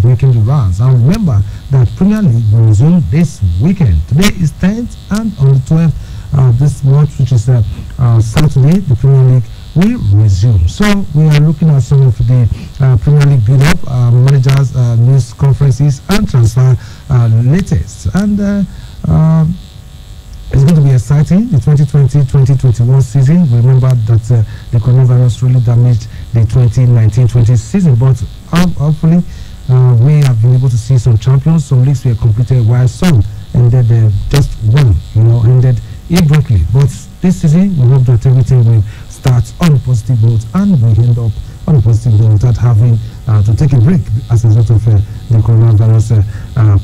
is making the rounds. And remember that Premier League will resume this weekend. Today is 10th, and on the 12th this month, which is Saturday, the Premier League will resume. So we are looking at some of the Premier League build-up, managers, news conferences, and transfer latest. And it's going to be exciting, the 2020-2021 season. Remember that the coronavirus really damaged the 2019-20 season, but hopefully we have been able to see some champions. Some leagues were completed, while some ended just one, ended abruptly. But this season, we hope that everything will start on a positive note and we end up on a positive note without having to take a break as a result of the coronavirus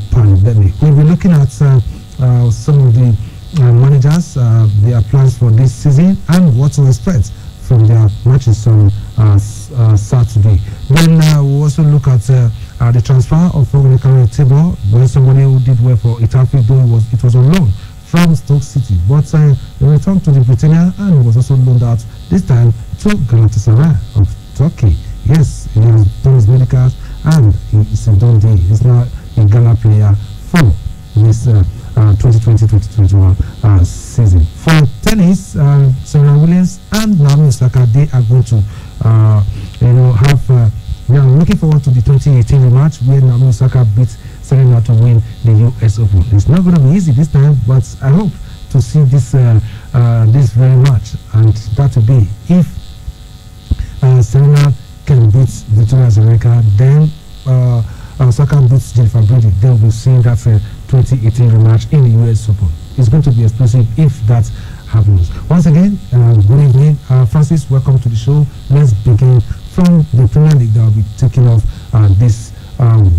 pandemic. We'll be looking at some of the managers, their plans for this season, and what to expect from their matches on Saturday. Then we'll also look at the transfer of Onyeka Table, when somebody who did well for Itafi, though it was on loan from Stoke City, but he returned to the Britannia and was also loaned out this time to Galatasaray of Turkey. Yes, he has done his medicals and he is a done deal. He's now a Ghana player for this 2020-2021 season. For tennis, Serena Williams and Naomi Osaka, they are going to have we are looking forward to the 2018 rematch where Naomi Osaka beat Serena to win the US Open. It's not going to be easy this time, but I hope to see this this very much, and that will be if Serena can beat Victoria Azarenka, then Osaka beats Jennifer Brady. Then we'll see that 2018 rematch in the US Open. It's going to be explosive if that happens. Once again, good evening, Francis. Welcome to the show. Let's begin from the Premier League that will be taking off this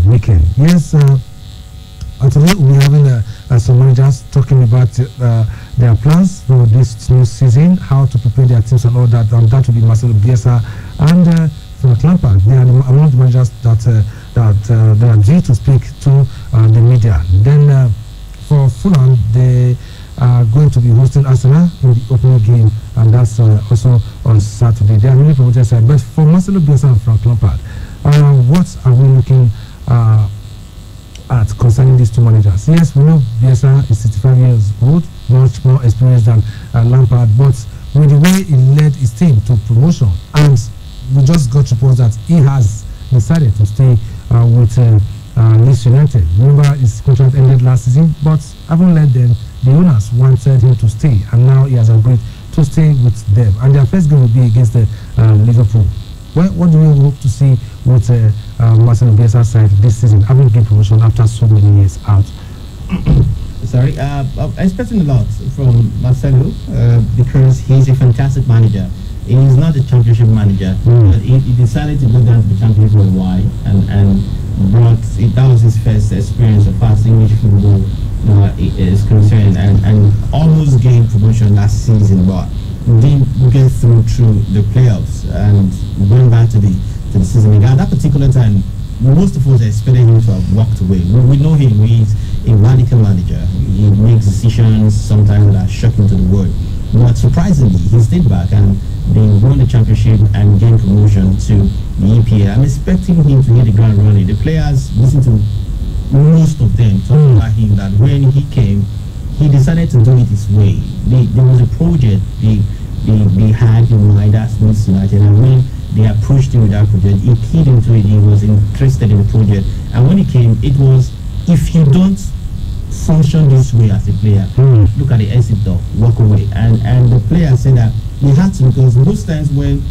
weekend. Yes, today we'll be having some managers talking about their plans for this new season, how to prepare their teams and all that. And that will be Marcelo Bielsa and Frank Lampard. They are among the managers that are due to speak to the media. Then for Fulham, they are going to be hosting Arsenal in the opening game, and that's also on Saturday. They are really promoted side. But for Marcelo Bielsa and Frank Lampard, what are we looking at concerning these two managers? Yes, we know Bielsa is 65 years old, much more experienced than Lampard, but with the way he led his team to promotion, and we just got reports that he has decided to stay with Leeds United. Remember, his contract ended last season, but having led them, the owners wanted him to stay, and now he has agreed to stay with them. And their first game will be against Liverpool. What do we hope to see with Marcelo Bielsa's side this season, having gained promotion after so many years out? Sorry, I'm expecting a lot from Marcelo because he's a fantastic manager. He's not a championship manager, but he decided to go down to the championship for a while, and that was his first experience of fast English football is concerned, and almost gained promotion last season, but didn't get through the playoffs and went back to the season. At that particular time, most of us expected him to have walked away. We know him. He's a radical manager. He makes decisions sometimes that are shocking to the world. But surprisingly, he stayed back and they won the championship and gained promotion to the EPL. I'm expecting him to hit the ground running. The players, listen to most of them talking about him, that when he came, he decided to do it his way. There was a project they had in mind, that's Leeds United, and when they approached him with that project, he keyed into it. He was interested in the project, and when he came, it was, if you don't function this way as a player, look at the exit door, walk away. And the player said that he had to, because most times when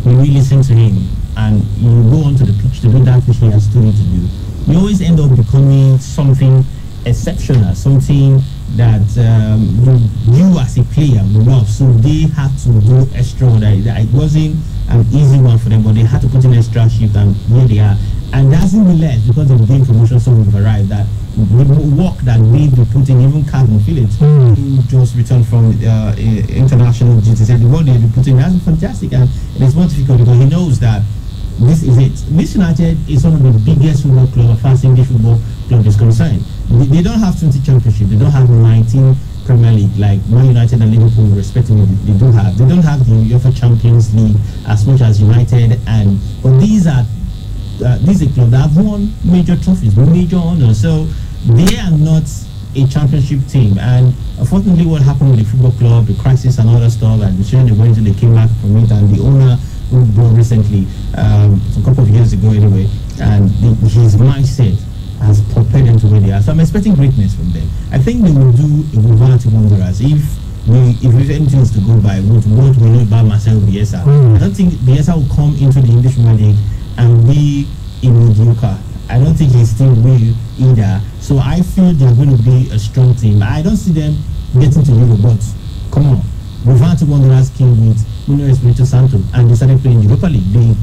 you really listen to him and you go onto the pitch to do that which he has told you to do, you always end up becoming something exceptional, something that you as a player love. So they had to do extraordinary. It wasn't an easy one for them, but they had to put in extra shift, and here they are. And that's even less because of the game promotion. So we've arrived that the work that they've been putting, even Calvin Phillips, who just returned from international duty, said the work they've been putting has been fantastic, and it is more difficult because he knows that this is it. Leeds United is one of the biggest football club, as far as English football club is concerned. They don't have 20 championships. They don't have 19 Premier League like Man United and Liverpool, respectively. They do have. They don't have the UEFA Champions League as much as United, but these are this is a club that have won major trophies, major honors. So they are not a championship team. And unfortunately, what happened with the football club, the crisis and all that stuff, and the decision they went to, they came back from it, and the owner who brought recently, a couple of years ago anyway, and his mindset has propelled them to where they are. So I'm expecting greatness from them. I think they will do a Wolverhampton Wanderers if anything is to go by what we know about Marcelo Bielsa. I don't think Bielsa will come into the English Premier League and be a mediocre. I don't think he still will either. So I feel they're going to be a strong team. I don't see them getting to Europe, but come on. Wolverhampton Wanderers came with Nuno Espirito Santo and they started playing Europa League. They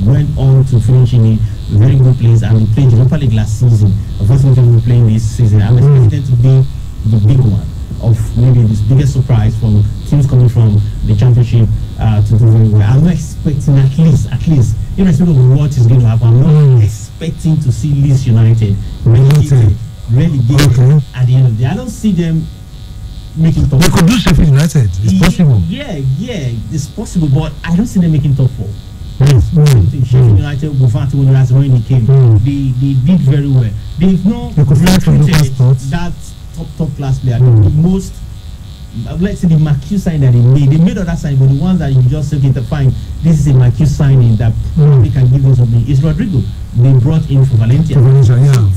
went on to finish in a very good place and they played Europa League last season. Unfortunately, we're playing this season. I'm expecting them to be the big one of maybe this biggest surprise from teams coming from the championship to do very well. I'm not expecting at least, irrespective of what is going to happen, I'm not expecting to see Leeds United relegated at the end of the day. I don't see them making top 4. They could do Sheffield United. It's possible. Yeah, it's possible, but I don't see them making top 4. Sheffield United, Wolverhampton Wanderers, when they came, they did very well. They've not recruited that top class player. The most, let's say, the Marquis signing that they made other signing, but the ones that you just say, okay, fine, this is a Marquis signing that probably can give them something. It's Rodrigo. They brought in for Valencia.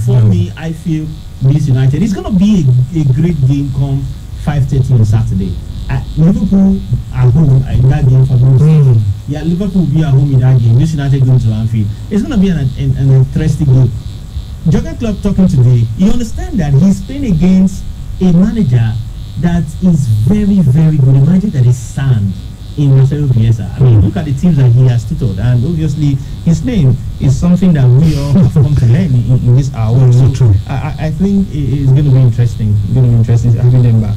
For me, I feel Leeds United. It's going to be a great game come 5:30 on Saturday. Liverpool are home in that game for me. Yeah, Liverpool will be at home in that game. Leeds United going to Anfield. It's going to be an interesting game. Jurgen Klopp talking today, you understand that he's playing against a manager that is very, very good. A manager that is sound in Marcelo Bielsa. I mean, look at the teams that he has tutored, and obviously his name is something that we all have come to learn in this hour. So I think it's going to be interesting. It's going to be interesting having them back.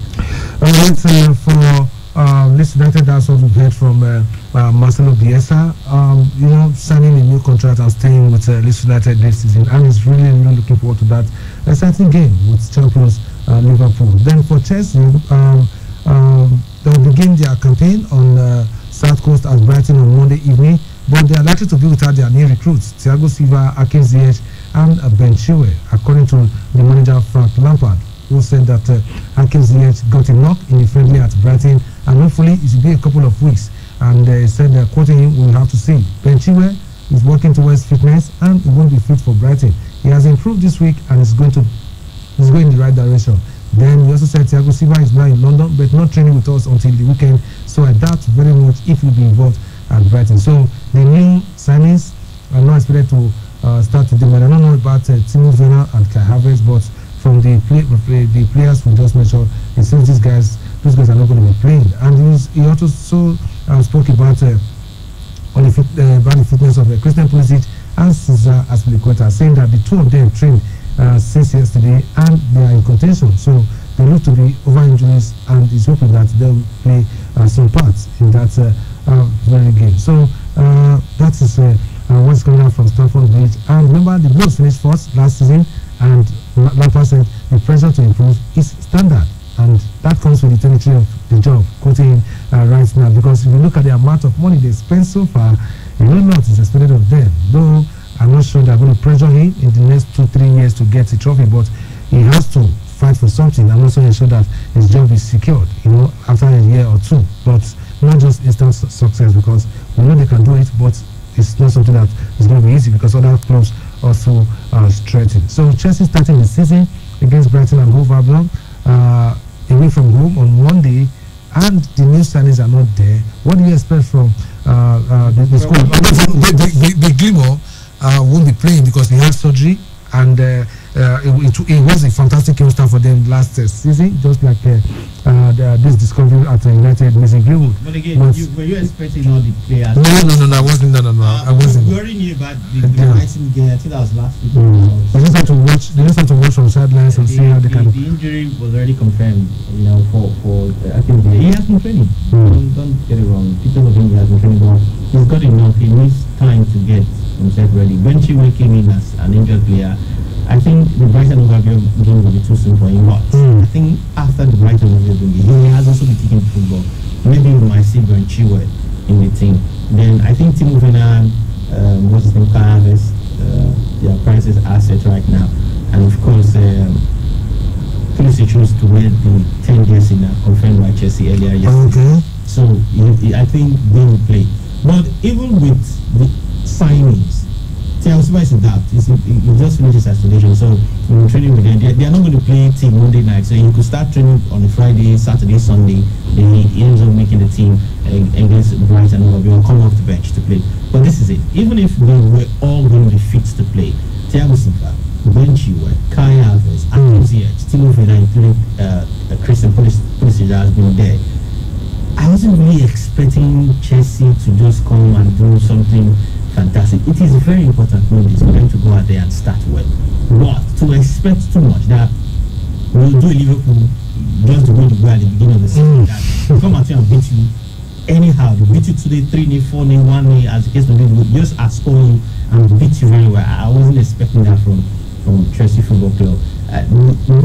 For Leeds United, that's what we've heard from Marcelo Bielsa. Signing a new contract and staying with Leeds United this season, and he's really looking forward to that exciting game with champions Liverpool. Then for Chelsea, they'll begin their campaign on South Coast at Brighton on Monday evening, but they are likely to be without their new recruits, Thiago Silva, Hakim Ziyech, and Ben Chilwell, according to the manager Frank Lampard, who said that Hakim Ziyech got a knock in the friendly at Brighton, and hopefully it will be a couple of weeks. And he said, quoting him, we'll have to see. Ben Chilwell is working towards fitness and he won't be fit for Brighton. He has improved this week and is going in the right direction. Then we also said Thiago Silva is now in London, but not training with us until the weekend. So I doubt very much if he'll be involved at Brighton. So the new signings are not expected to start today. But I don't know about Timo Werner and Kai Havertz, but from the players we just mentioned, it seems those guys are not going to be playing. And he also spoke about the fitness of Christian Pulisic and Cesar Azpilicueta, saying that the two of them trained since yesterday and they are in contention. So they look to be over injuries, and he's hoping that they'll play some parts in that very game. So that is what's going on from Stamford Bridge. And remember, the Blues finished fourth last season, and Lampard said the pressure to improve is standard, and that comes with the territory of the job, quoting right now, because if you look at the amount of money they spent so far, a lot is expected of them. Though I'm not sure they're going to pressure him in the next 2-3 years to get a trophy, but he has to fight for something and also ensure that his job is secured, after a year or two, but not just instant success, because we know they can do it, but it's not something that is going to be easy because other clubs also strengthen. So Chelsea starting the season against Brighton and Hove Albion away from home on Monday, and the new signings are not there. What do you expect from the squad? The Gilmore won't be playing because he had surgery, and it was a fantastic game start for them last season, just like this discovery at United, Mason Greenwood. But again, were you expecting all the players? No, I wasn't. I wasn't. We already knew about the Brighton game. I think that was last week. They just have to watch from sidelines and see how they can. The injury was already confirmed. For I think he has been training. Don't get it wrong. People of him, he has been training, but he's got enough. He needs time to get himself ready. When Chilwell came in as an injured player, I think the Brighton Overview game will be too soon for him. But I think after the Brighton Overview game, he has also been kicking football. Maybe we might see Ben Chilwell in the team. Then I think Timo Werner, what's his name, Kai Havertz, their prices are set right now. And of course, Pulisic chose to wear the 10 years in confirmed by Chelsea earlier yesterday. Okay. So I think they will play. But even with the signings, Thiago Silva is a doubt. He just finished his isolation, so training with them. They are not going to play team Monday night, so he could start training on a Friday, Saturday, Sunday. Then he ends up making the team against Brighton or come off the bench to play. But this is it. Even if they were all going to be fit to play, Thiago Silva, Ben Chilwell, Kai Havertz, Aaron Ziyech, Timo Werner, including Christian Pulisic has been there. I wasn't really expecting Chelsea to just come and do something fantastic. It is very important notice for them to go out there and start well. But to expect too much, that we'll do a Liverpool just the way to go at the beginning of the season, that come out here and beat you anyhow. They beat you today 3-0, 4-0, 1-0, as the case may be, just outscore you and beat you very well. I wasn't expecting that from Chelsea Football Club.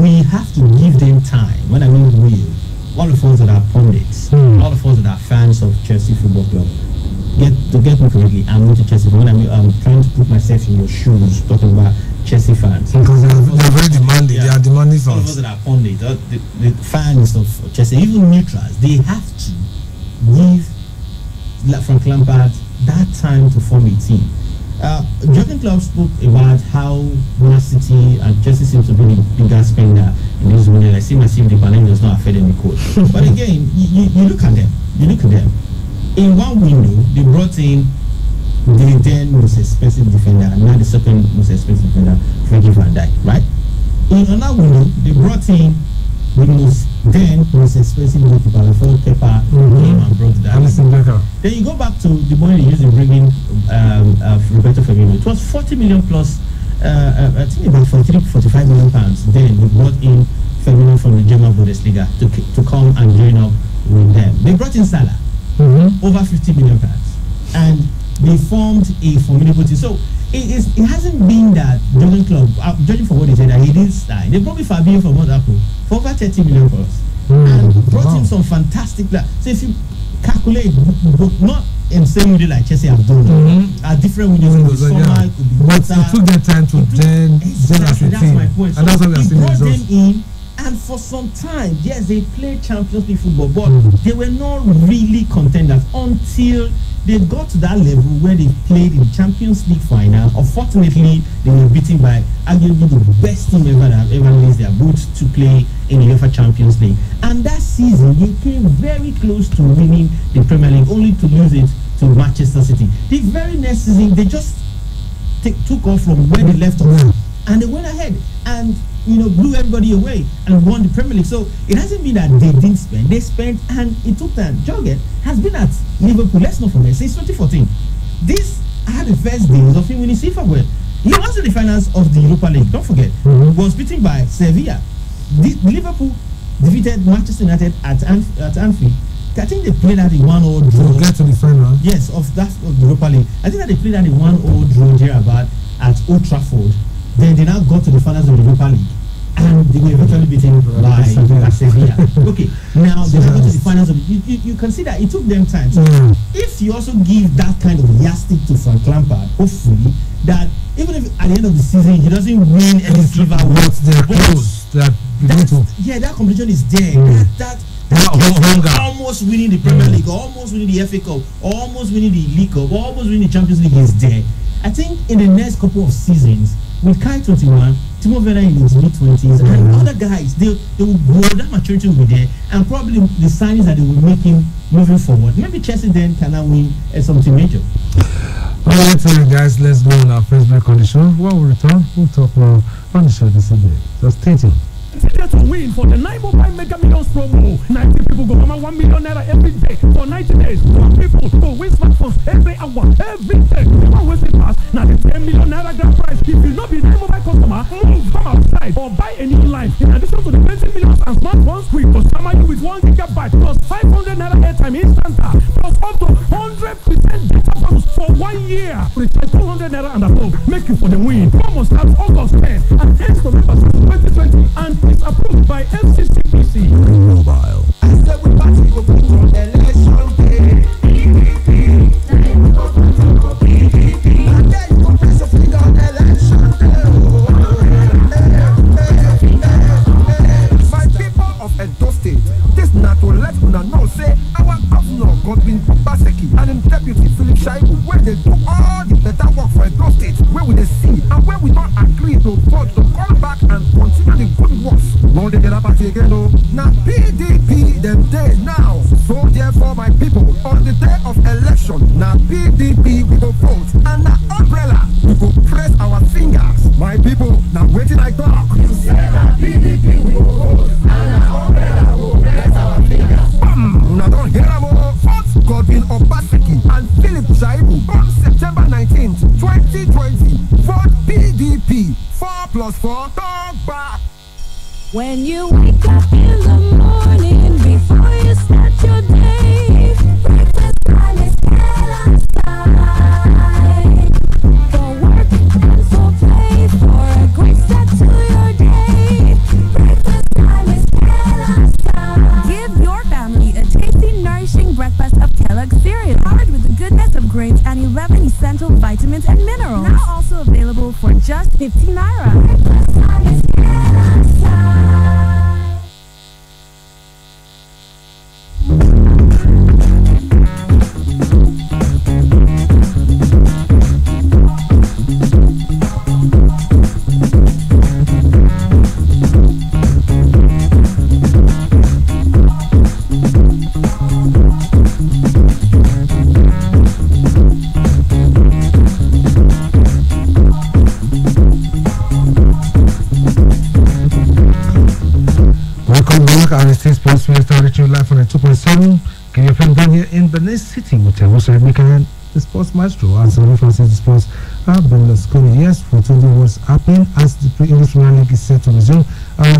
We have to give them time. When I mean we, all of us that are pundits, all of us that are fans of Chelsea Football Club, get me correctly, I'm not a Chelsea fan. When I'm trying to put myself in your shoes, talking about Chelsea fans. Because they're very demanding. Yeah, they are demanding all of us that are pundits, the fans of Chelsea, even neutrals, they have to give Frank Lampard that time to form a team. Jurgen Klopp spoke about how Man City and Chelsea seem to be the bigger spender in this window. I seem as if the pandemic does not affect any coach. But again, you look at them. In one window, they brought in the then most expensive defender, and now the second most expensive defender, Frankie Van Dijk, right? In another window, they brought in the most expensive goalkeeper before Kepa came and brought that. Then you go back to the money they used in bringing Roberto Firmino. It was 40 million plus, I think about 45 million pounds. Then they brought in Firmino from the German Bundesliga to come and join up with them. They brought in Salah, over 50 million pounds, and they formed a formidable team. So it hasn't been that Jurgen Klopp, judging from what they said, that he didn't start. They brought in Fabinho from Monaco for over 30 million plus, and brought in some fantastic players. So if you calculate, not in the same way like Chelsea have done, at different windows, could be summer, could be winter. But it took their time to gel as a team. That's my point. And that's what we are he seeing brought results. them in, and for some time, yes, they played Champions League football, but they were not really contenders until they got to that level where they played in the Champions League final. Unfortunately, they were beaten by arguably the best team ever that have ever raised their boots to play in the UEFA Champions League. And that season, they came very close to winning the Premier League, only to lose it to Manchester City. The very next season, they just took off from where they left off, and they went ahead and blew everybody away and won the Premier League. So it hasn't been that they didn't spend. They spent, and it took time. Jurgen has been at Liverpool, let's not forget, since 2014. This are the first days of him winning silverware. He was in the finals of the Europa League, don't forget. Was beaten by Sevilla. Liverpool defeated Manchester United at Anfield. I think they played at the 1-0 draw. To get to the final. Yes, of the Europa League. I think that they played at the 1-0 draw thereabout at Old Trafford. Then they now got to the finals of the Europa League, and they were eventually beaten by Sevilla. Okay, now they now go to the finals of you can see that it took them time. So if you also give that kind of yardstick to Frank Lampard, hopefully that even if at the end of the season he doesn't win any silver, that competition is there. That almost winning the Premier League, or almost winning the FA Cup, or almost winning the League Cup, or almost winning the Champions League is there. I think in the next couple of seasons, with Kai 21, Timo Werner in his mid-20s, and other guys, they will grow, that maturity will be there, and probably the signings that they will make him moving forward. Maybe Chelsea then can now win something major. Alright, guys, let's go on our first break on the show. When we return, we'll talk more on the show this evening. So stay tuned. To win for the 9 Mobile Mega Millions promo. 90 people go come $1 million every day for 90 days. 1 people go win smartphones every hour, every day. The one wins it pass. Now the 10 million naira grand prize. If you not be 9 Mobile customer, move, come outside or buy a new line. In addition to the 20 millions and smartphones, we will summer you with 1 gigabyte plus 500 naira airtime instant plus up to 100% data bonus for 1 year. Recharge 200 naira and above. Make you for the win. Promo starts August 10 and ends November 2020 and is approved by FCCPC. Mobile. I said we party go put on election day. And then you go press a finger on they do all the better work for a Edo State where we dey see and where we don't agree to vote to come back and continue the good works. No dey get party again o. Na PDP dem dey now. So therefore my people, on the day of election, na PDP we go vote and na umbrella we go press our fingers. My people, na wetin I talk. You say na PDP we go vote and na umbrella we go press our fingers. Una don hear am o. Vote Godwin Obaseki and Philip Shaibu on September 19th, 2020. Vote PDP. 4+4 talk back. When you wake up in the morning, before you start your day, breakfast time is Kellogg's. For work and for play, for a great start to your day, breakfast time is Kellogg's. Give your family a tasty, nourishing breakfast of Kellogg's cereal, powered with the goodness of grains and 11 essential vitamins and minerals. Now also available for just 50 naira. Breakfast time is Kellogg's. RST Sports Minister reaching live on a 2.7. Can you find down here in Benin City with Tewusa Mikael, the sports maestro, as the references the sports Berlusconi. Yes, for 20 what's happening as the English Premier League is set to resume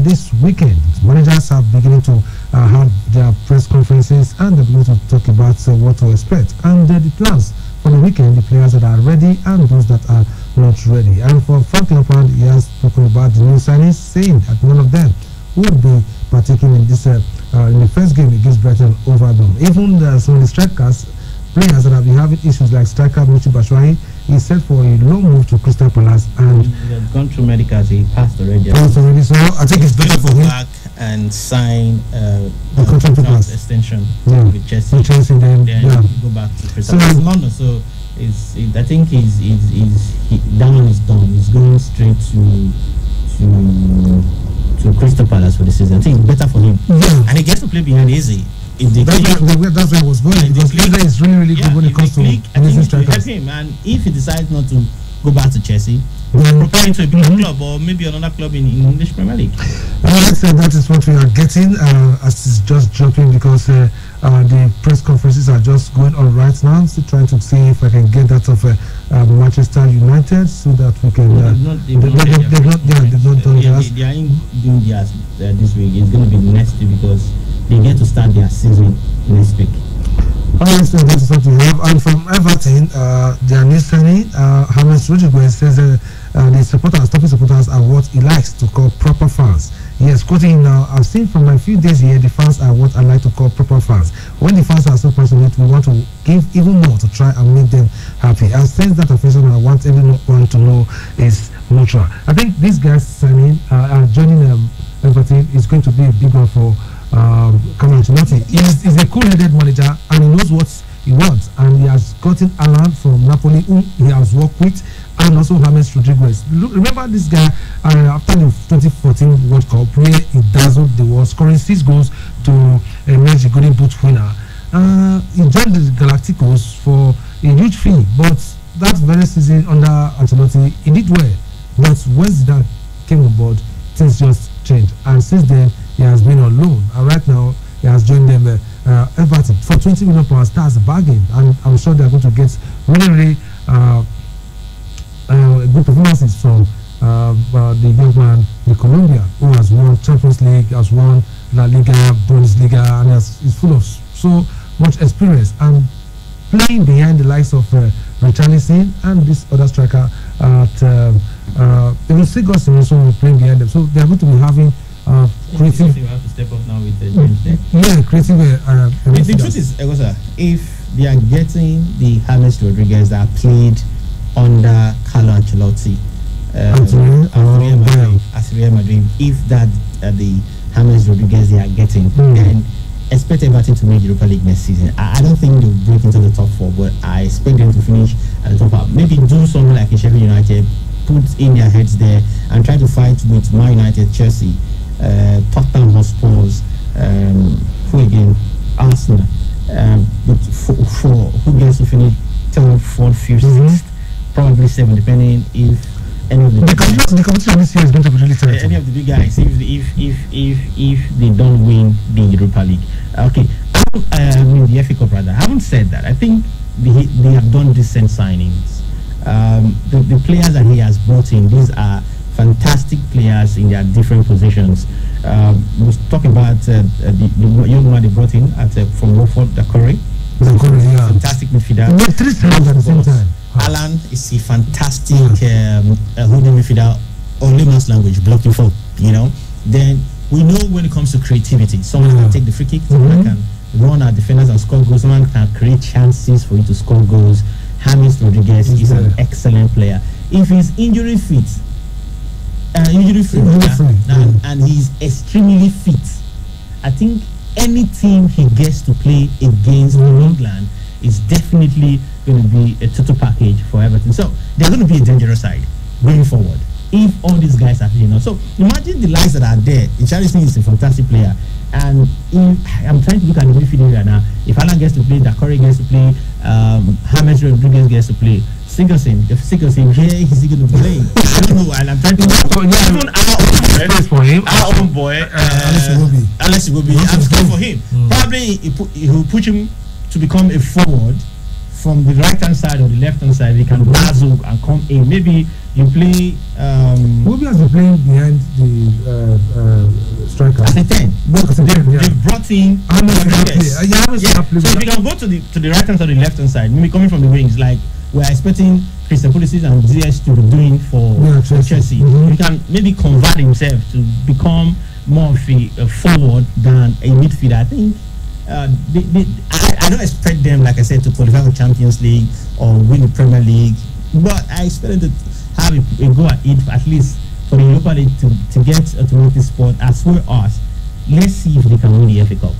this weekend. Managers are beginning to have their press conferences and they're beginning to talk about what to expect and the plans for the weekend, the players that are ready and those that are not ready. And for Frank Lampard, he has spoken about the new signings, saying that none of them will be partaking in this in the first game against Brighton over them. Even some of the strikers, players that have been having issues like striker Michy Batshuayi, is set for a long move to Crystal Palace and he has gone through medicals. He passed already. So I think it's better for him back and sign the contract extension with Chelsea. Then go back to Crystal Palace in London. So I think that one is done. He's going straight to Crystal Palace for the season. I think it's better for him. Yeah. And he gets to play behind Eze. That's where I was going. Because Eze is really good when it comes to anything strikers. Help him, and if he decides not to go back to Chelsea, preparing to a bigger club or maybe another club in English Premier League. That is what we are getting as it's just dropping because the press conferences are just going on right now. Still trying to see if I can get that of Manchester United so that we can. They've not done that. They are doing theirs this week. It's going to be next week because they get to start their season next week. So that is what we have. And from Everton, their new signing, James Rodriguez says the supporters are what he likes to call proper fans. Yes, quoting now, I've seen from my few days here, the fans are what I like to call proper fans. When the fans are so passionate, we want to give even more to try and make them happy. And since that official, I want everyone to know is neutral. I think these guys signing, joining Everton is going to be a big one for Carlo Ancelotti. He's a cool-headed manager and he knows what he wants, and he has gotten Alan from Napoli, whom he has worked with, and also James Rodriguez. Remember this guy after the 2014 World Cup where he dazzled the world, scoring 6 goals to emerge the Golden Boot winner. He joined the Galacticos for a huge fee, but that very season under Ancelotti he did well. But when Zidane came on board, things just changed, and since then he has been on loan, and right now he has joined them Everton for £20 million. That's a bargain, and I'm sure they are going to get really good performances from the young man, the Colombian, who has won Champions League, has won La Liga, Bundesliga, and is full of so much experience and playing behind the likes of Richarlison and this other striker at even Sigurdsson also playing behind them. So they are going to be having creative. You have to step up now with James there. Yeah, creative. The truth is, Egosa, if they are getting the James Rodriguez that played under Carlo Ancelotti at Real Madrid, if that the James Rodriguez they are getting, then expect Everton to make Europa League next season. I don't think they'll break into the top 4, but I expect them to finish at the top 4. Maybe do something like a Sheffield United, put in their heads there and try to fight with Man United, Chelsea, Tottenham Hotspurs, who again? Arsenal. But for who gets to finish 3rd, 4th, 5th, 6th, probably 7th, depending if any of the competition this year is going to be really tight. Any of the big guys, if they don't win the Europa League. Okay, I mean the FA Cup rather. I haven't said that. I think they have done decent signings. The players that he has brought in, these are fantastic players in their different positions. We was talking about the young man they brought in from Watford, Dakore. Fantastic midfielder. 3 times at the same time. Alan is a fantastic holding midfielder, or layman's language, blocking for, Then we know when it comes to creativity, someone can take the free kick, someone can run at defenders and score goals, someone can create chances for you to score goals. James Rodriguez is an excellent player. If he's injury fit, and he's extremely fit, I think any team he gets to play against in England is definitely going to be a total package for Everton. So they're going to be a dangerous side going forward if all these guys are playing. So imagine the lines that are there. Richarlison is a fantastic player, and I'm trying to look at the midfield right now. If Alan gets to play, Dakore gets to play, James Rodriguez gets to play, Sigurdsson, here he's going to be playing. I don't know. And I'm trying to even our own boy, Alex Iwobi. I'm scared for him. Probably he will push him to become a forward from the right hand side or the left hand side. He can dazzle and come in. Maybe you play. Iwobi has been playing behind the striker. As a 10. They've brought in. So if you can go to the right hand side or the left hand side, maybe coming from the wings, like we're expecting Christian Pulisic and Ziyech to be doing for Chelsea. You can maybe convert himself to become more of a forward than a midfielder. I think I don't expect them, like I said, to qualify for Champions League or win the Premier League, but I expect them to have a go at it, at least for the Europa League to get a automatic spot as well as let's see if they can win the FA Cup.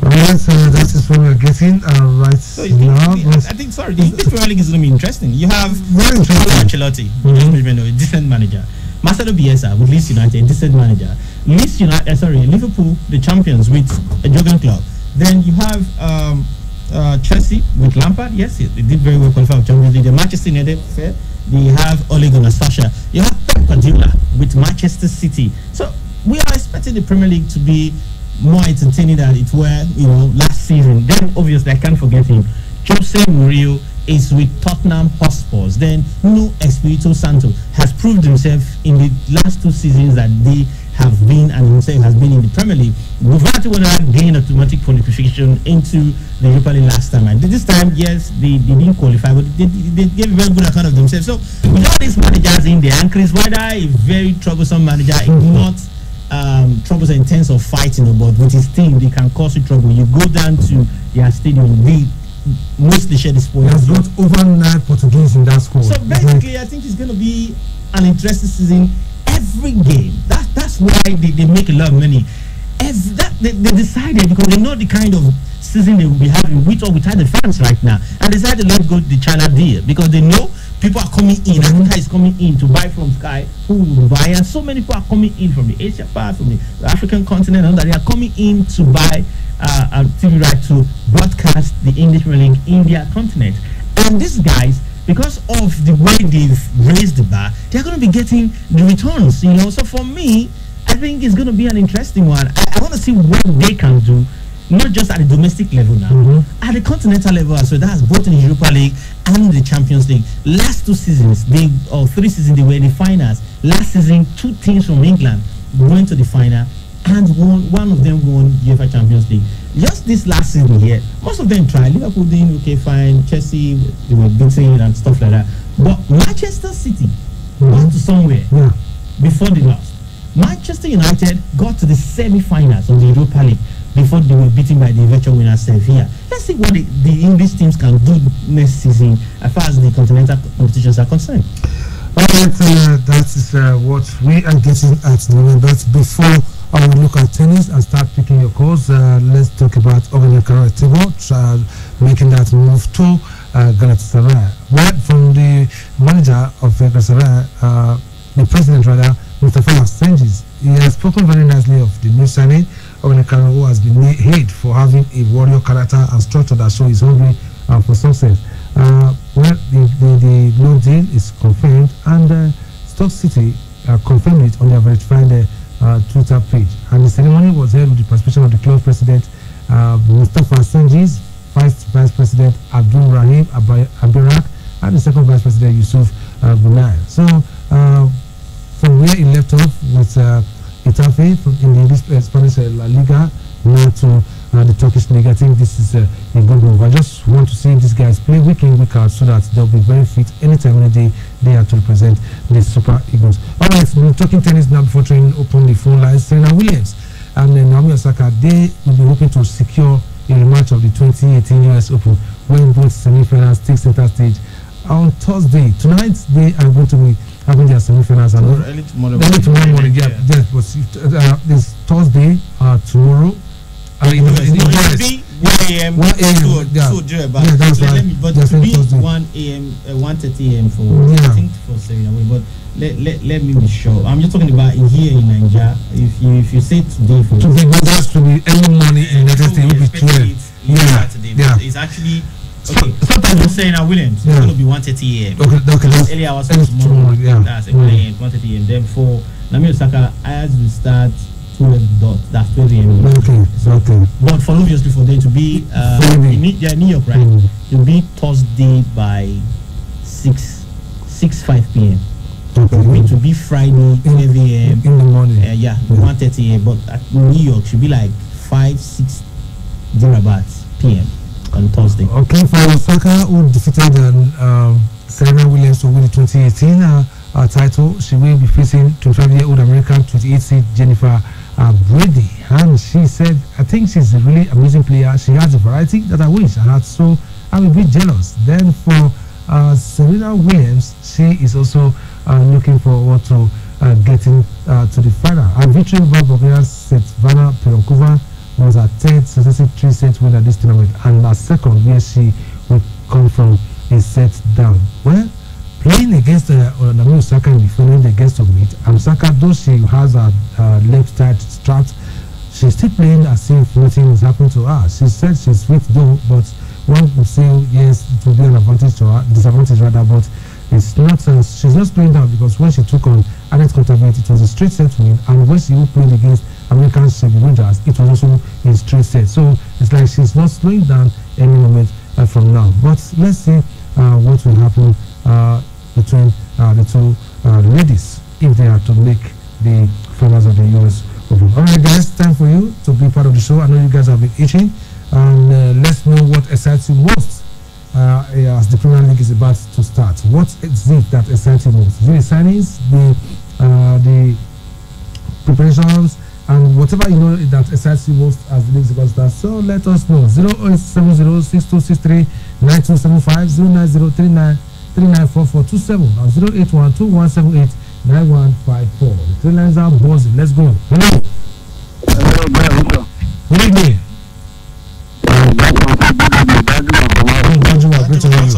Alright, so that is what we're getting right so now. I think the English Premier League is going to be interesting. You have Ancelotti, a decent manager. Marcelo Bielsa with Leeds United, a decent manager. Liverpool, the champions with a Jurgen Klopp. Then you have Chelsea with Lampard. Yes, they did very well qualify for Champions League. Manchester United, fair. They have Ole Gunnar Solskjaer. You have Pep Guardiola with Manchester City. So we are expecting the Premier League to be more entertaining than it were, last season. Then obviously I can't forget him. Jose Mourinho is with Tottenham Hotspurs. Then Nuno Espirito Santo has proved himself in the last 2 seasons that they have been, and himself has been in the Premier League. Wolverhampton gained automatic qualification into the Europa League last time, and this time, yes, they didn't qualify, but they gave a very good account of themselves. So with all these managers in there, and Chris Wilder, a very troublesome manager, is not troubles in terms of fighting, but with his team they can cause you trouble. You go down to their stadium, they mostly share the spoils. He has got over 9 Portuguese in that squad. So basically I think it's going to be an interesting season. Every game, that's why they make a lot of money. They decided, because they know the kind of season they will be having with or without the fans right now, and decided to let go the China deal because they know people are coming in. Africa is coming in to buy from Sky, who will buy, and so many people are coming in from the Asia part, from the African continent, and they are coming in to buy a TV right to broadcast the English Premier League in their continent. And these guys, because of the way they've raised the bar, they're going to be getting the returns. So for me, I think it's going to be an interesting one. I want to see what they can do, not just at the domestic level now, at the continental level as well. That's both in the Europa League and the Champions League. Last 2 seasons, 3 seasons, they were in the finals. Last season, 2 teams from England went to the final, and one of them won UEFA Champions League. Just this last season here, most of them tried. Liverpool did okay, fine. Chelsea, they were beating and stuff like that. But Manchester City got to somewhere before they lost. Manchester United got to the semi-finals of the Europa League before they were beaten by the eventual winner Sevilla. Let's see what the English teams can do next season as far as the continental competitions are concerned. Alright, that is what we are getting at the moment. But before I will look at tennis and start picking your calls. Let's talk about Ogene Karatibor making that move to Galatasaray. Well, from the manager of Galatasaray, the president rather, Mustafa Cengiz, he has spoken very nicely of the new signing. Ogene Karatibor, who has been hailed for having a warrior character and structure that shows his hungry for success. Well, the loan deal is confirmed, and Stoke City confirmed it on their verified Twitter page. And the ceremony was held with the participation of the club president Mustafa Cengiz, vice president Abdul Rahim Abirak, and the second vice president Yusuf Gunai. So from where he left off with Getafe in the English Spanish La Liga, now to the Turkish league, I think this is a good move. I just want to see these guys play week in, week out, so that they'll be very fit anytime, any day they have to represent the Super Eagles. All right, we're talking tennis now before trying to open the phone lines. Serena Williams and Naomi Osaka, they will be hoping to secure a rematch of the 2018 US Open, when both semi-finals take center stage on Thursday. Tonight, they are going to be having their semi-finals. Early tomorrow morning, yeah. Yes, but this Thursday, tomorrow. It will be 1 a.m. That's right. But to be 1 a.m. 1:30 a.m. for I think for Serena. But let me be sure. I'm just talking about here in Nigeria. If you say today, for today, but that's to be early morning in the United States. Will be 12. Yeah. It's actually okay. Sometimes Serena Williams it's going to be 1:30 a.m. Okay. That's early hours tomorrow. Yeah. That's 1 a.m. 1:30 a.m. Then for Naomi Osaka, ours will start 12 that's 12 a.m. Okay. But for obviously for them to be in New York, right? It will be Thursday by 5 p.m. Okay. It will be Friday 12 a.m. in the morning. 1:30 a.m. But at New York should be like 5-6 thereabouts p.m. on Thursday. Okay, for Osaka, who defeated Serena Williams to win the 2018 title, she will be facing 25-year-old American 28-seed Jennifer Brady, and she said, I think she's a really amazing player. She has a variety that I wish I had, so I'm a bit jealous. Then for Serena Williams, she is also looking forward to getting to the final. Her victory over Bulgaria's Svetlana Peronkova was her 10th successive 3-set win at this tournament, and her second where she would come from a set down. Well, playing against Naomi Osaka in the final against Ognet, Osaka, though she has her left side strapped, she's still playing as if nothing is happening to her. She said she's weak though, but one would say yes, it will be an advantage to her, disadvantage rather, but it's not. She's not slowing down, because when she took on Alex Kontaveit, it was a straight set win, and when she played against American Shelby Rogers, it was also a straight set. So it's like she's not slowing down any moment from now. But let's see what will happen between the two ladies if they are to make the finals of the US Open. All right, guys, time for you to be part of the show. I know you guys have been itching, and let's know what excites you most as the Premier League is about to start. What is it that excites you most? Is it the signings, the preparations, and whatever you know that excites you most as the league is about to start? So let us know. 0870-6263-9275, 09039394427, and 08121789154. The three lines are buzzing. Let's go. Hello. Good evening. Great to hear you.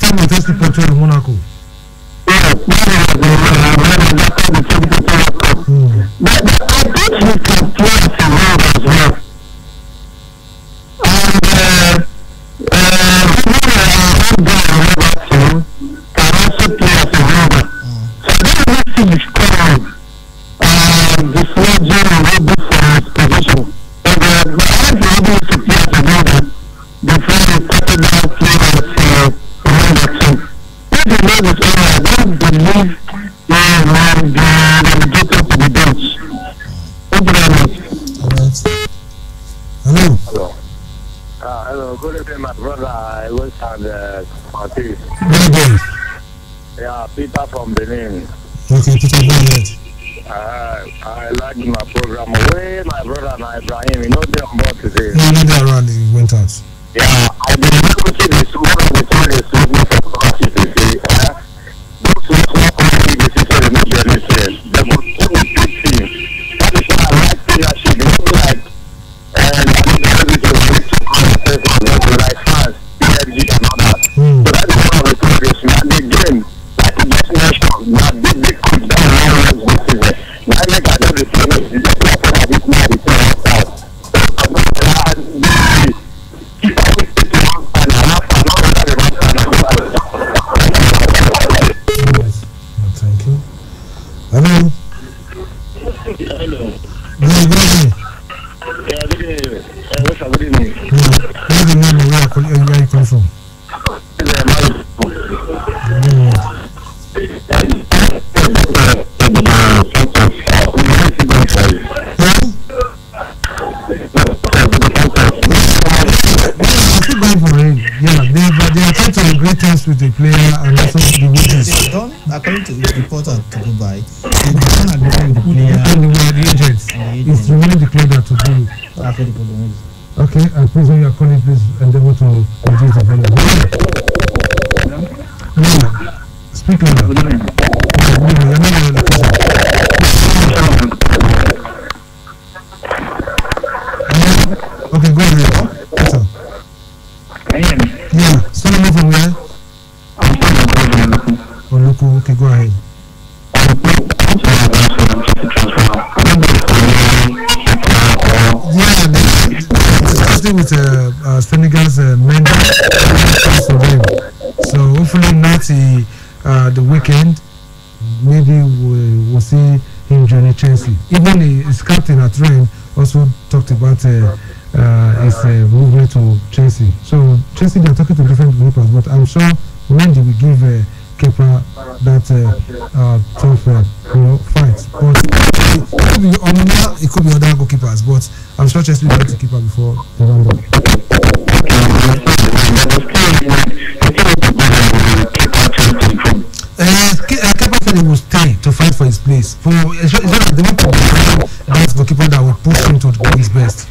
time of testing control in Monaco. Yes, but I think we can play some role as well. Hello, good evening, my brother. I was on the party. Yeah, Peter from Benin. Okay, Peter, go ahead. I like my program. Way, my brother and Ibrahim, you know they're on board today. No, they're around. He went out. Yeah, I been looking at this one with all the students of party today. Those who are only the system of the they will put the big team. That is why I like leadership. They look like, and I think everything is very too complicated, like fans, PFG and all that. So that is one of the progress. And again, like the best nation, that big coach that allows this season. Now I make another thing, it's just like that this man is saying out. Thank you. Hello. Hello. Good evening. Yeah, good evening. Good evening. Good evening. Where are you coming from? They are trying to great terms with the player and also the wages. They've done, according to the reporter to Dubai, they've done agreement with the player And the agents. It's remaining the player to do. after the problem. Okay, and please, when you are calling, please endeavor to reduce the volume. No, speak louder. You're not in the location. Okay, go ahead. What's up? Yeah, Solomon from where? Oluku, okay, go ahead. Yeah, discussing with Senegal's Mendy. So hopefully not the weekend, maybe we'll see him joining Chelsea. Even his captain at Rennes also talked about his movement to Chelsea. So Chelsea, they're talking to different groups, but I'm sure Mendy will give Kepa that tough fight. But it could be other goalkeepers, but I'm sure Chelsea will get the keeper before the round up. Kepa said he will stay to fight for his place. It's not like they want to be that goalkeeper that will push him to do his best.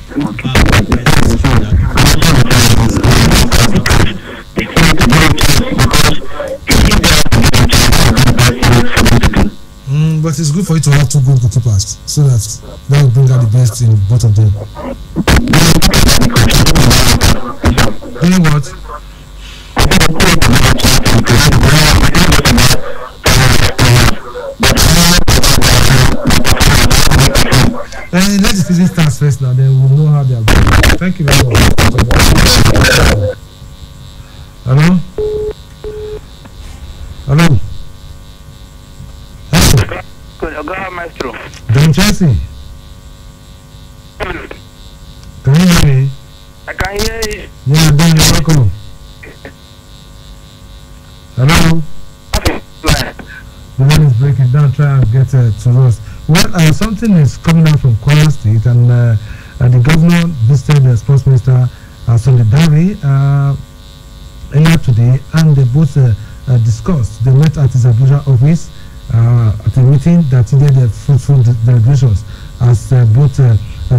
But it's good for you to have two good goalkeepers so that will bring out the best in both of them. You know what? Let the season start first now, then we'll know how they are going. Thank you very much. Hello? Hello? Go ahead, Maestro. Don Chelsea? Can you hear me? I can hear you. Yeah, Don, you're welcome. Hello? The line is breaking down, try and get to us. Well, something is coming out from Kwara State, and the governor visited the sports minister Sunday Dare earlier today, and they both discussed. They met at his Abuja office at a meeting that yielded fruitful deliberations as both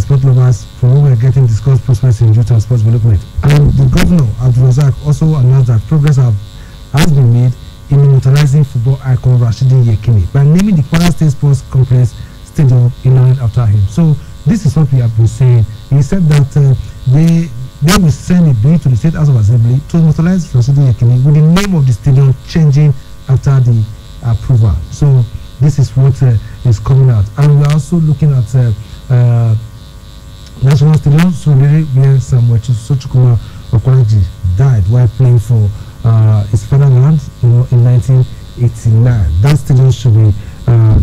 sport lovers from whom were getting discussed prospects in youth and sports development. And the governor, Abdul Razak, also announced that progress has been made in immortalizing football icon Rashidi Yekini by naming the Kwara State Sports Complex Stadium in honor after him. So this is what we have been saying. He said that they will send a bill to the State House of Assembly to immortalize Rashidi Yekini with the name of the stadium changing after the approval. So this is what is coming out, and we are also looking at National Stadium, where Samuel Sochukuma Okoroji died while playing for his fatherland, in 1989. That stadium should be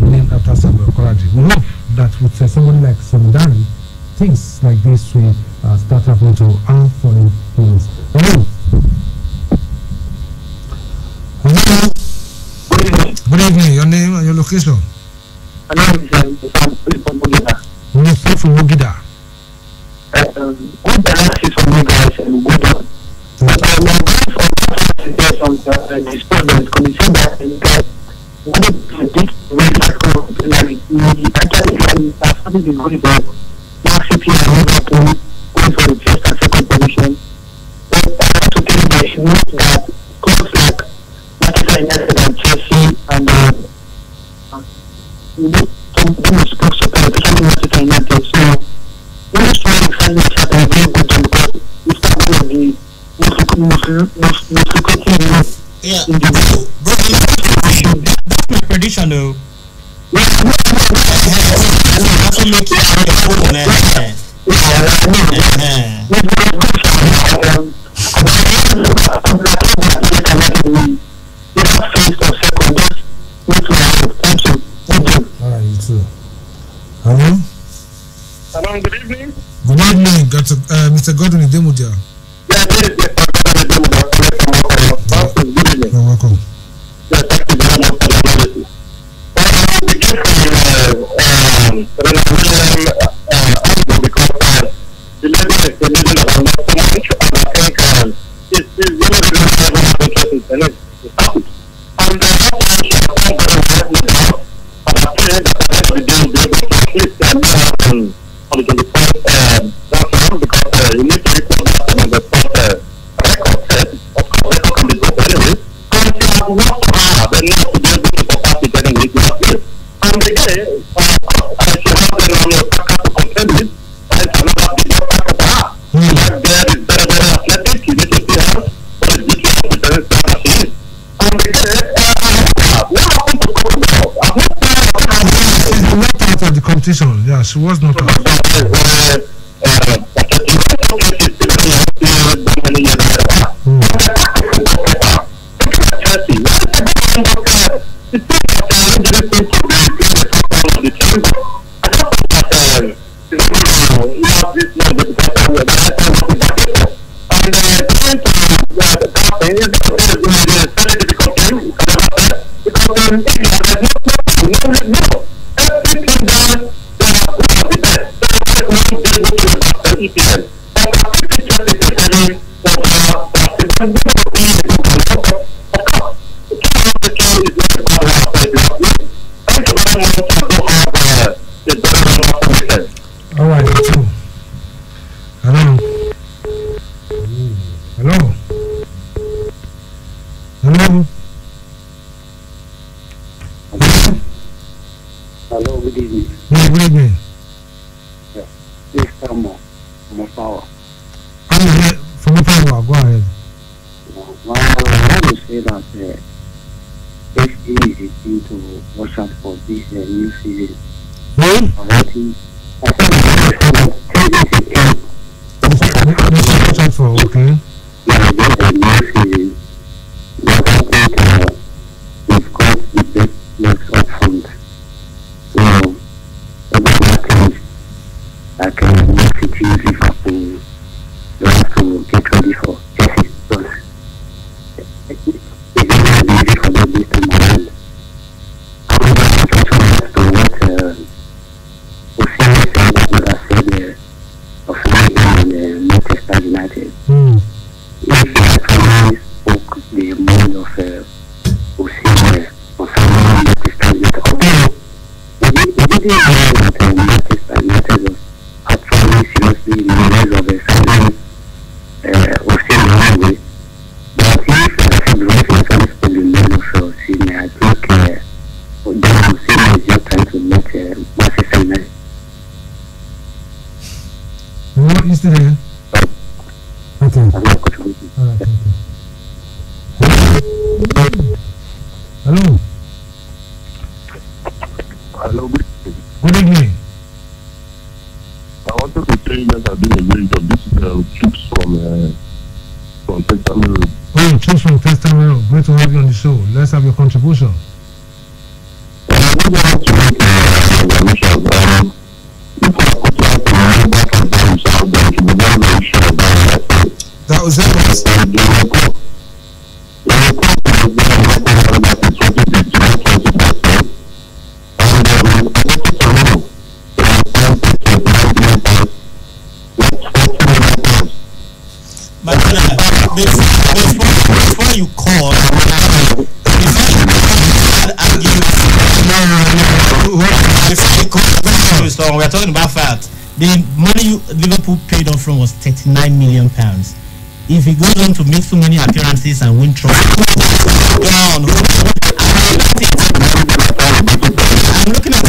named after Samuel Okoroji. We hope that with somebody like Samudari, things like this will start happening to our foreign heroes. Hello. Good evening. Your name and your location? My name is from Mugida. You're from Mugida. Good analysis from you guys and good one. But I'm going for some disturbance commission that you guys wanted to take very fast actually have something to go about now CP and Liverpool going for the first and second position. But I have to tell you that you know that clubs like Manchester United and Chelsea and you need to do support, especially Manchester United. So very strong excitement that I very good job because we start one of the most lucrative moves in the world. That's my prediction though. Alright, you too. Hello? Hello, good evening. Good evening, Mr. Godwin Idemudia. Yeah, this is Mr. Good evening. You're welcome. Yeah, thank you very much for the analysis. We came from because the level is the level of so much, and I think it's one of the most interesting things to happen. And the last one should come very well now, and I pray that the rest of the day will be able to at least on the 24th round, because you need to record that on the first record set. Of course, record can be broken anyway. And you have worked hard enough to be able to surpass it anyway. And again, of course, I should have them on your tracker to contend with. And another big tracker to have. Like there is very, very athletic. You need to see how what is this one with the rest of the machine. And again, what happened to Coco? I'm not Not out of the competition. Yeah, she was not out. All right, two. Hello. Hello. Hello. Hello, good evening. Yeah, good evening. This is Samo from Power. I'm here from the power. Go ahead. I want to say that FA is a team to watch out for this new season. Well, okay. Yeah, this is a new season. But I think we've got the best players up front. So, about that like Man City, Liverpool, you have to get ready for Chelsea because it's going to be easy for them this time around. However, I just want to what Osimhen said, my brother said of United and Manchester United. If he actually spoke the mind of Osimhen concerning Manchester United, although we didn't know that Manchester United was actually seriously in the rise of signing Osimhen anyway. But if February actually spoke the mind of Osimhen, I think then Osimhen is just trying to let Manchester United. What is the Hello, good Good evening. I wanted to say you guys are doing a great job. This is Chips from Testament Road. Oh, Chips from Testament Road. Great to have you on the show. Let's have your contribution. I just want to make observations. If I put out to remember for themselves, then to be very sure about that. That was it. The report was done that in 2015, 20%. And I wanted to know, But before you call, we're talking about fact. The money Liverpool paid off from was £39 million. If he goes on to make so many appearances and win trophies, I'm looking at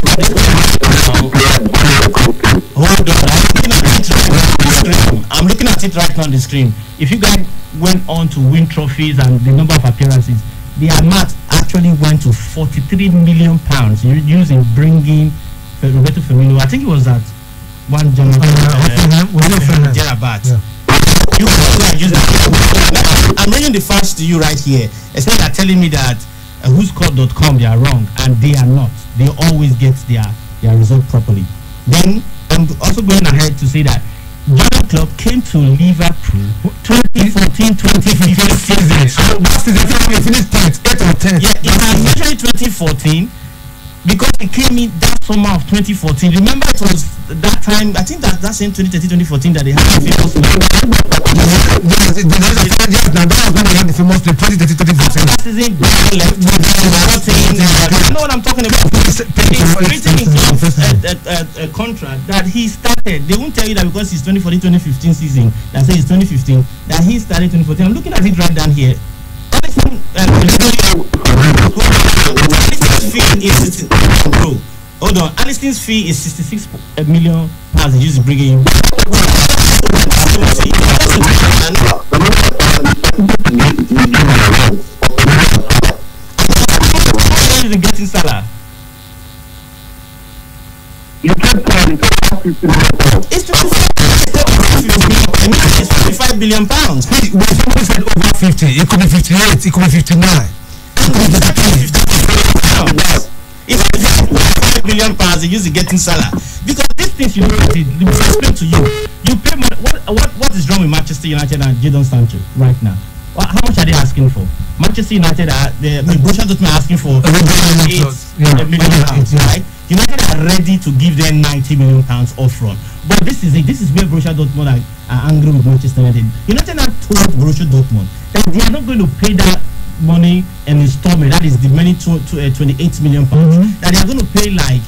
I'm looking at it right now on the screen. If you guys went on to win trophies and the number of appearances, the amount actually went to £43 million using bringing Roberto Firmino. I think it was at one general Jerabat. You can use that. I'm bringing the facts to you right here. Instead of telling me that whoscored.com they are wrong, and they are not. They always get their result properly. Then I'm also going ahead to say that Jurgen Klopp came to Liverpool 2014-2015 season. So last season he finished 8 or 10. Yeah, it was usually 2014 because he came in that summer of 2014. Remember, it was that time. I think that same 2013-2014 that they had the famous. Now that was when they had the famous 2013-2014. That season, left. You know what I'm talking about? It's written in a contract that he started. They won't tell you that because it's 2014-2015 season. That says it's 2015. That he started 2014. I'm looking at it right down here. Hold on. Alison's fee is £66 million. He used to bring in. He's getting Salah. You can't tell me It's 25 billion pounds. When somebody said over 50, it could be 58, it could be 59. It's 5 billion pounds. They use to getting Salah because these things you know. Let me explain to you. You pay money. What is wrong with Manchester United and Jadon Sancho right now? How much are they asking for? Manchester United Borussia Dortmund are asking for £8 million, right? United are ready to give them £90 million upfront. But this is it. This is where Borussia Dortmund are angry with Manchester United. United have told Borussia Dortmund that they are not going to pay that money in installment. That is the money to £28 million. That they are going to pay, like,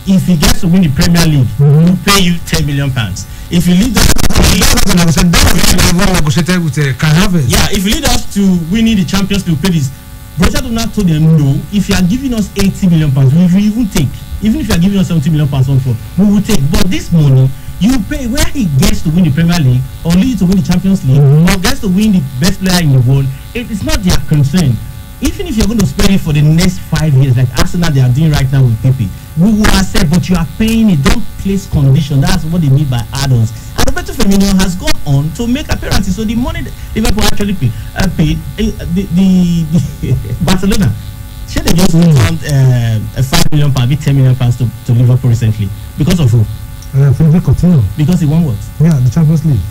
if he gets to win the Premier League, he'll pay you £10 million. If you lead us negotiated with Canavas. Yeah, if you lead us to winning the Champions League, pay this. Borussia Dortmund told them no. If you are giving us £80 million, we will even take. Even if you are giving us £70 million we will take. But this money you pay where he gets to win the Premier League or lead to win the Champions League or gets to win the best player in the world. It is not their concern. Even if you're going to spend it for the next 5 years, like Arsenal they are doing right now with Pepe, we will accept, but you are paying it. Don't place condition. That's what they mean by add-ons. And Roberto Firmino has gone on to make appearances. So the money that Liverpool actually paid the Barcelona. Should they just found a £5 million, £10 million to Liverpool recently because of who? Felipe Coutinho. Because he won what? Yeah, the Champions League.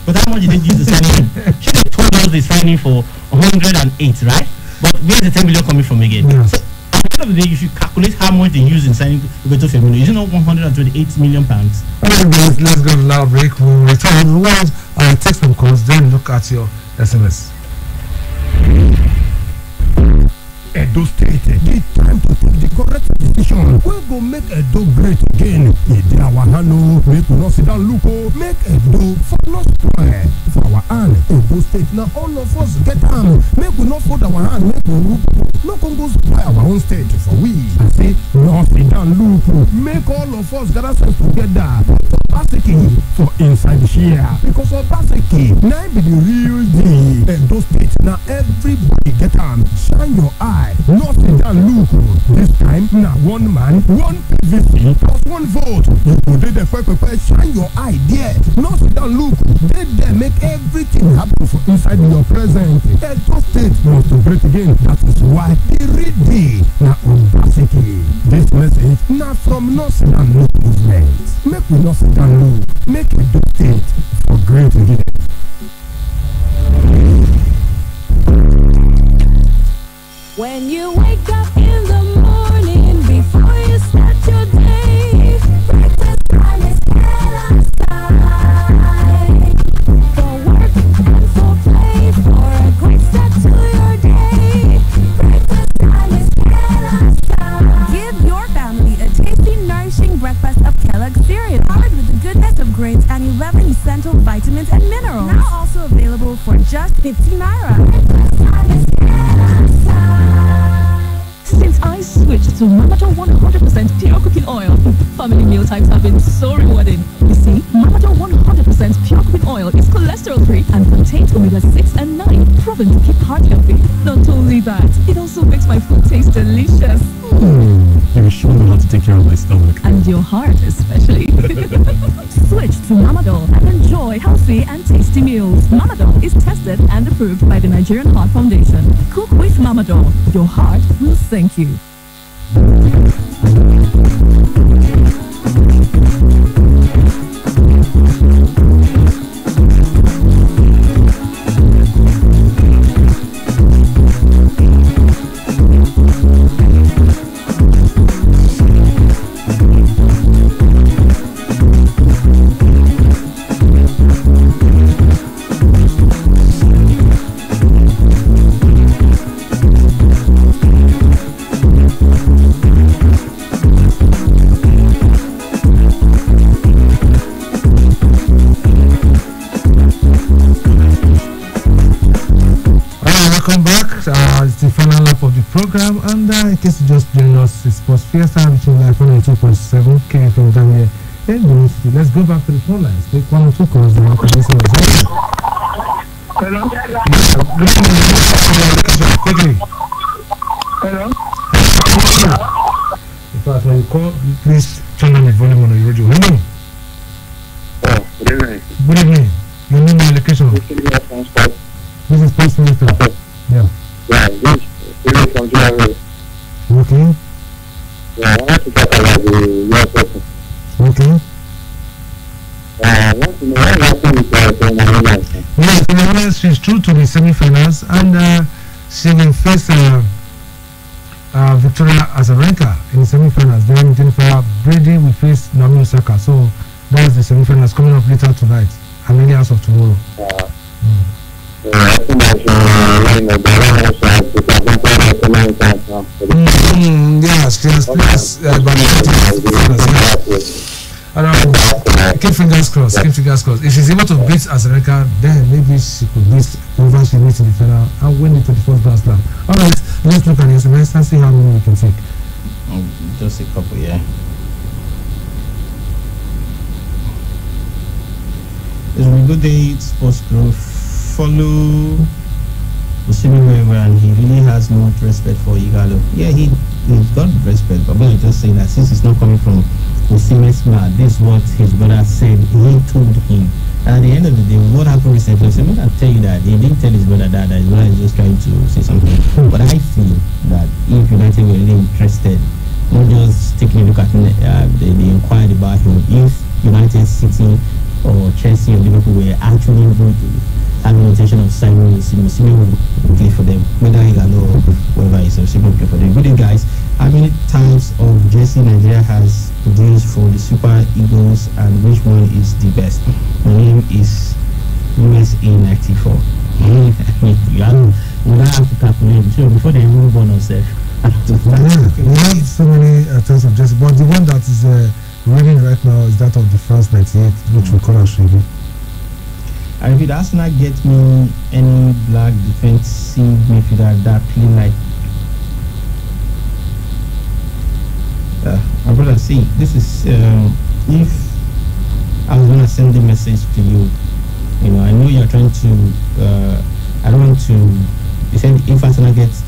But how much did they use the signing? Should they told us the signing for 108, right? But where's the 10 million coming from again? Yeah. So at the end of the day, if you calculate how much they use in signing Roberto Firmino, is it not £128 million? Let's go to now break. We'll return. We'll text some calls, then look at your SMS. Edo State, the time to take the correct decision. We go make Edo great again. Ede our hand, make we not sit down look, make Edo for no spoil for our hand. Edo State, now all of us get on. Make we not fold our hand, make we look. no come go supply our own state for we. I say, no sit down look, make all of us gather sense together for Obaseki for inside here. Because Obaseki, now be the real deal. And those states, now everybody get on. Shine your eye, no sit down look. This time, now one man, one PVC plus one vote. You go there the first shine your eye there. No sit down look. They there make everything happen for inside your present. And those states must to great again. That is why the real deal now Obaseki. This message now from no sit down look movement. Make we not sit down look. Make a do state for great again. When you wake up in the morning, before you start your day, breakfast time is outside. For work and for play, for a great start to your day, breakfast time is outside. Give your family a tasty, nourishing breakfast of Kellogg's cereal, powered with the goodness of grains and 11 essential vitamins and minerals. Now also available for just 50 naira. Breakfast time is Since I switched to Mamado 100% pure cooking oil, family meal times have been so rewarding. You see, Mamado 100% pure cooking oil is cholesterol-free and contains omega-6 and 9, proven to keep heart healthy. Not only that, it also makes my food taste delicious. You sure know how to take care of my stomach. And your heart especially. Switch to Mamado and enjoy healthy and tasty meals. Mamado is tested and approved by the Nigerian Heart Foundation. Cook with Mamado. Your heart will thank you. It's the final lap of the program, and in case you just joined us, it's Sports Fiesta, which is like 102.7 KFM down here in the city. Let's go back to the phone lines. Take 1 or 2 calls. Then we'll listen to it. Hello? Good evening. Quickly. Hello? In fact, when you call, please turn down the volume on your radio. Hello. Oh, good evening. Good evening. Your name and location. This is Sports Minister. Yeah. Yeah, this is from January. Okay. Yeah, I want to talk about the US Open. Okay. I want to know what happened with the Yes, Serena she's through to the semi-finals, and she will face Victoria Azarenka in the semi-finals. Then Jennifer Brady will face Naomi Osaka. So that's the semi-finals coming up later tonight and many hours of tomorrow. Yes, keep fingers crossed. Keep fingers crossed. If she's able to beat Azarenka, then maybe she could beat whoever she meets in the final and win it to the first Grand Slam. All right, let's look at the SMS and see how many we can take. Just a couple, yeah. It's a good day, Sports Group. Follow Osimi very well, and he really has much respect for Igalo. Yeah, he's got respect, but I'm just saying that since it's not coming from Osimi's mouth, this is what his brother said. He told him. And at the end of the day, what happened recently, Osimi can tell you that he didn't tell his brother that his brother is just trying to say something. But I feel that if United were really interested, not just taking a look at the inquiry about him, if United City or Chelsea or Liverpool were actually going to have an intention of signing Osimi would play for them, whether Igalo or whoever is Osimi would play for them. Good day, guys. How many types of jersey Nigeria has produced for the Super Eagles, and which one is the best? My name is USA 94. You don't have to calculate. So before they move on ourselves, we have so many types of jersey, but the one that is running right now is that of the France 98, which we call Ashwebi. And if it does not get me any black defensive midfielder that play like My brother, see, this is if I was gonna send the message to you, you know, I know you're trying to. I don't want to. You said if Arsenal gets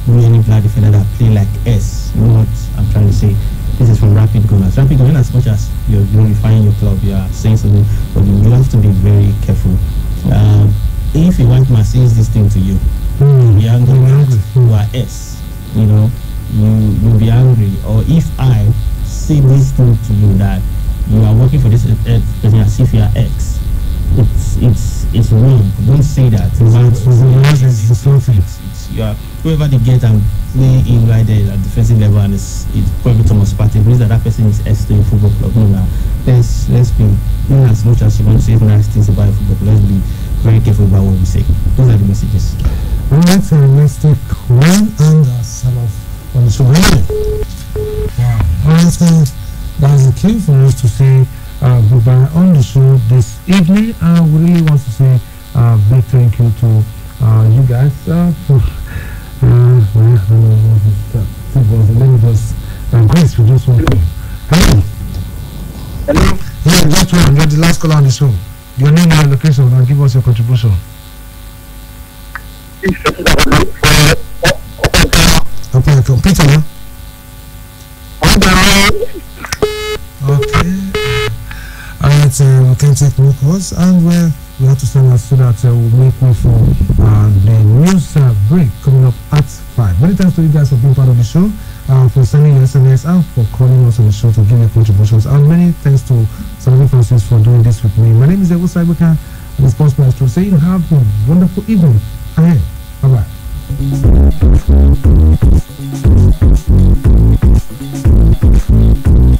any black defender that play like S, you know what I'm trying to say. This is from Rapid Gunners. Rapid Gunners, as much as you're glorifying your club, you are saying something, but you have to be very careful. If a white man says this thing to you, you're angry. You are S, you know, you'll be angry. Or if I say this thing to you that you are working for this person as if you are X, it's wrong. Don't say that. You are whoever they get and play in right there at defensive level, and it's probably Thomas Partey. Believes that person is S to a football club. No, now let's be, even as much as you want to say nice things about a football club, let's be very careful about what we say. Those are the messages. All right, let's take one and sell off on the show. Wow. All right, so that's the cue for us to say goodbye on the show this evening. We really want to say big thank you to you guys for let me just Grace for just one call. Hello. Hello. Yeah, just one. You're the last caller on the show. Your name and your location and give us your contribution. Okay, from Peter. Okay. Alright, we can take more calls and we have to send us so that we'll make way for the news break coming up at 5. Many thanks to you guys for being part of the show, for sending your SMS and for calling us on the show to give your contributions. And many thanks to Salome Francis for doing this with me. My name is Evo Saibaka, and the sports maestro. Say you have a wonderful evening ahead. Bye bye.